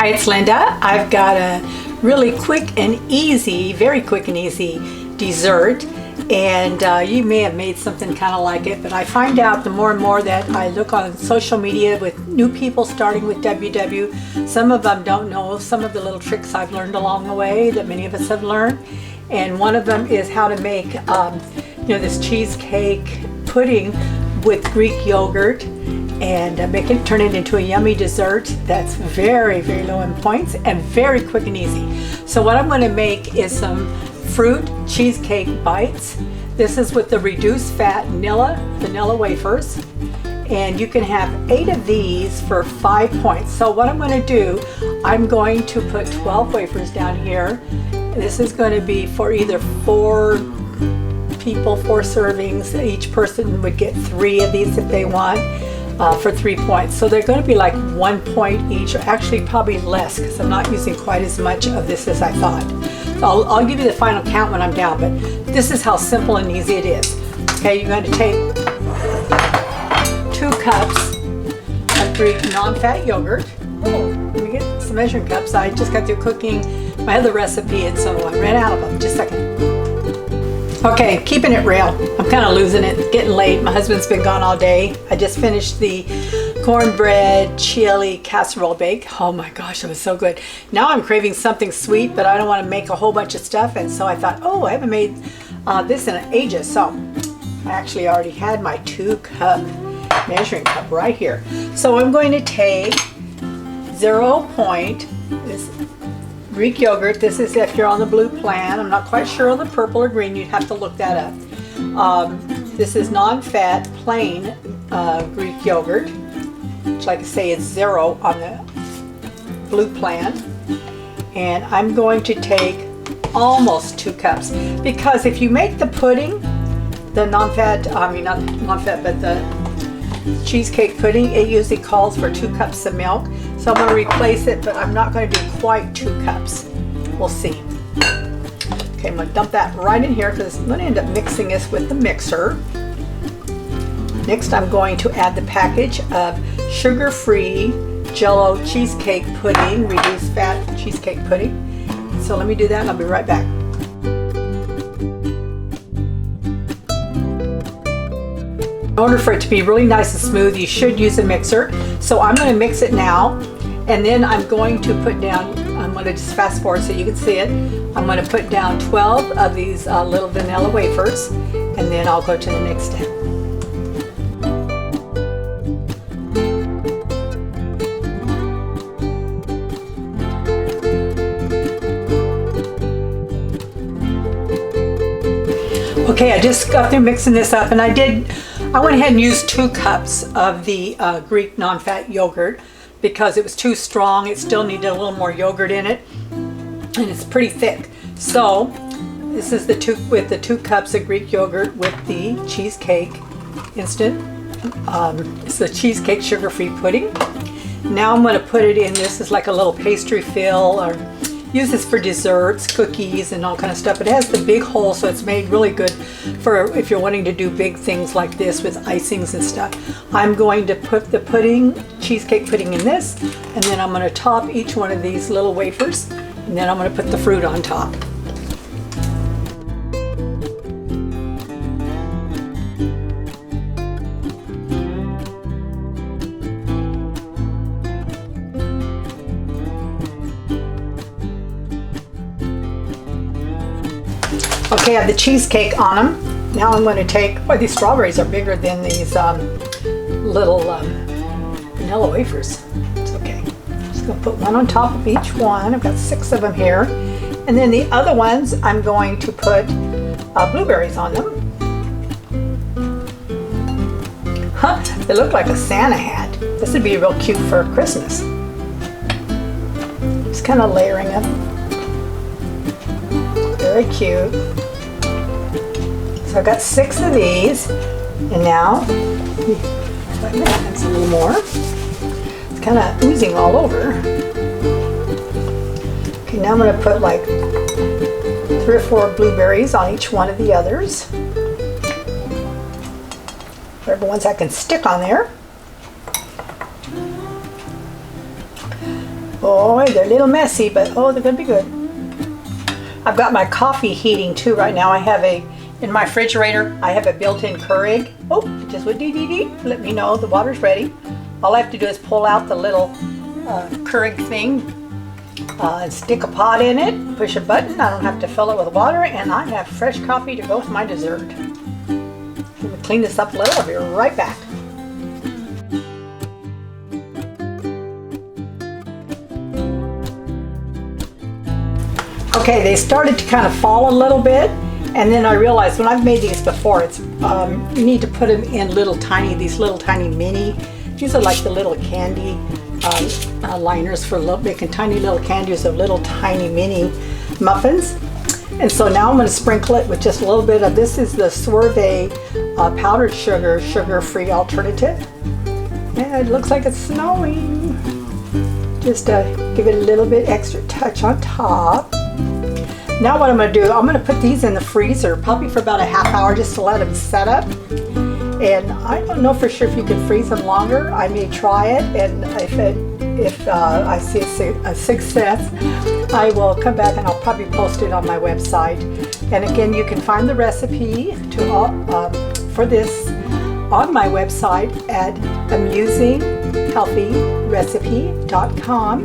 Hi, it's Linda. I've got a really quick and easy, very quick and easy dessert, and you may have made something kind of like it, but I find out the more and more that I look on social media with new people starting with WW, some of them don't know some of the little tricks I've learned along the way that many of us have learned, and one of them is how to make this cheesecake pudding with Greek yogurt and turn it into a yummy dessert that's very, very low in points and very quick and easy. So what I'm going to make is some fruit cheesecake bites. This is with the reduced fat NILLA vanilla wafers, and you can have 8 of these for 5 points. So what I'm going to do, I'm going to put 12 wafers down here. This is going to be for either 4 people, 4 servings. Each person would get 3 of these if they want. For 3 points. So they're going to be like 1 point each, or actually probably less because I'm not using quite as much of this as I thought. So I'll give you the final count when I'm down, but this is how simple and easy it is. Okay, you're going to take 2 cups of Greek non-fat yogurt. Oh, let me get some measuring cups. I just got through cooking my other recipe, and so I ran out of them. Just a second. Okay, keeping it real. I'm kind of losing it. It's getting late. My husband's been gone all day. I just finished the cornbread chili casserole bake. Oh my gosh, it was so good. Now I'm craving something sweet, but I don't want to make a whole bunch of stuff. And so I thought, oh, I haven't made this in ages. So I actually already had my 2-cup measuring cup right here. So I'm going to take 0. This Greek yogurt. This is if you're on the blue plan. I'm not quite sure on the purple or green. You'd have to look that up. This is non-fat plain Greek yogurt, which, like I say, is 0 on the blue plan. And I'm going to take almost 2 cups because if you make the pudding, the non-fat, not non-fat, but the cheesecake pudding, it usually calls for 2 cups of milk. So I'm going to replace it, but I'm not going to do quite 2 cups. We'll see. Okay, I'm going to dump that right in here because I'm going to end up mixing this with the mixer. Next, I'm going to add the package of sugar-free JELL-O cheesecake pudding, reduced fat cheesecake pudding. So let me do that and I'll be right back. In order for it to be really nice and smooth, you should use a mixer. So I'm going to mix it now, and then I'm going to put down, I'm going to just fast forward so you can see it. I'm going to put down 12 of these little vanilla wafers, and then I'll go to the next step. Okay, I just got through mixing this up, and I went ahead and used 2 cups of the Greek non-fat yogurt because it was too strong. It still needed a little more yogurt in it, and it's pretty thick. So this is the 2 cups of Greek yogurt with the cheesecake instant. It's the cheesecake sugar-free pudding. Now I'm going to put it in. This is like a little pastry fill, or use this for desserts, cookies, and all kind of stuff. It has the big hole, so it's made really good for if you're wanting to do big things like this with icings and stuff. I'm going to put the cheesecake pudding in this, and then I'm going to top each one of these little wafers, and then I'm going to put the fruit on top. Okay, I have the cheesecake on them. Now I'm going to take, these strawberries are bigger than these little vanilla wafers. It's okay. I'm just going to put one on top of each one. I've got 6 of them here. And then the other ones, I'm going to put blueberries on them. Huh, they look like a Santa hat. This would be real cute for Christmas. Just kind of layering them. Very cute. So I've got 6 of these, and now, my hands a little more. It's kind of oozing all over. Okay, now I'm going to put like 3 or 4 blueberries on each one of the others. Whatever ones I can stick on there. Oh, they're a little messy, but oh, they're gonna be good. I've got my coffee heating too right now. I have in my refrigerator, I have a built-in Keurig. Oh, it just went dee. Let me know the water's ready. All I have to do is pull out the little Keurig thing, and stick a pot in it, push a button. I don't have to fill it with water, and I have fresh coffee to go with my dessert. Let me clean this up a little. I'll be right back. Okay, they started to kind of fall a little bit, and then I realized when I've made these before, it's you need to put them in these little tiny mini. These are like the little candy liners for making tiny little candies of little tiny mini muffins. And so now I'm going to sprinkle it with just a little bit of, this is the Sorbet powdered sugar, sugar-free alternative. And it looks like it's snowing. Just give it a little bit extra touch on top. Now what I'm going to do, I'm going to put these in the freezer probably for about a half hour just to let them set up. And I don't know for sure if you can freeze them longer. I may try it, and if I see a success, I will come back and I'll probably post it on my website. And again, you can find the recipe for this on my website at AmusingHealthyRecipe.com.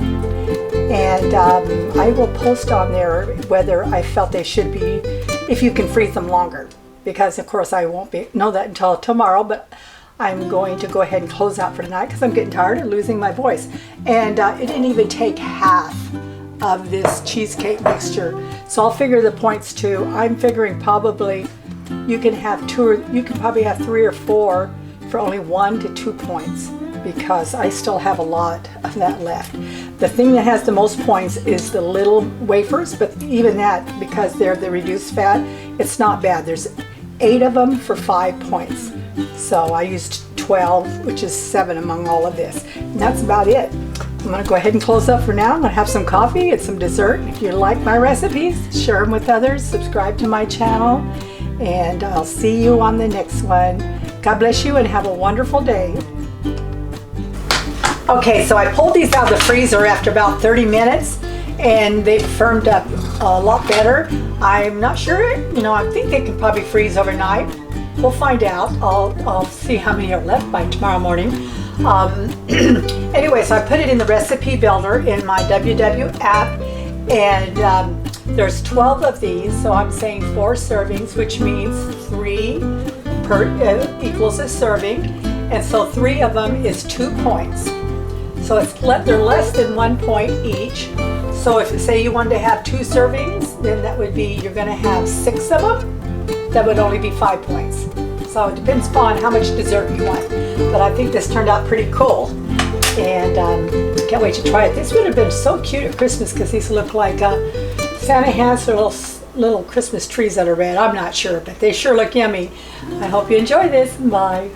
And I will post on there whether I felt they should be, if you can freeze them longer. Because of course I won't know that until tomorrow, but I'm going to go ahead and close out for tonight because I'm getting tired of losing my voice. And it didn't even take half of this cheesecake mixture. So I'll figure the points too. I'm figuring probably you can probably have 3 or 4 for only 1 to 2 points, because I still have a lot of that left. The thing that has the most points is the little wafers, but even that, because they're the reduced fat, it's not bad. There's 8 of them for 5 points. So I used 12, which is 7 among all of this. And that's about it. I'm going to go ahead and close up for now. I'm going to have some coffee and some dessert. If you like my recipes, share them with others, subscribe to my channel, and I'll see you on the next one. God bless you and have a wonderful day. Okay, so I pulled these out of the freezer after about 30 minutes, and they've firmed up a lot better. I'm not sure, I think they can probably freeze overnight. We'll find out. I'll see how many are left by tomorrow morning. Anyway, so I put it in the recipe builder in my WW app, and there's 12 of these, so I'm saying 4 servings, which means 3 equals a serving, and so 3 of them is 2 points. So they're less than 1 point each. So if say you wanted to have 2 servings, then that would be, you're going to have 6 of them. That would only be 5 points. So it depends upon how much dessert you want. But I think this turned out pretty cool. And can't wait to try it. This would have been so cute at Christmas because these look like Santa hats or little Christmas trees that are red. I'm not sure, but they sure look yummy. I hope you enjoy this. Bye.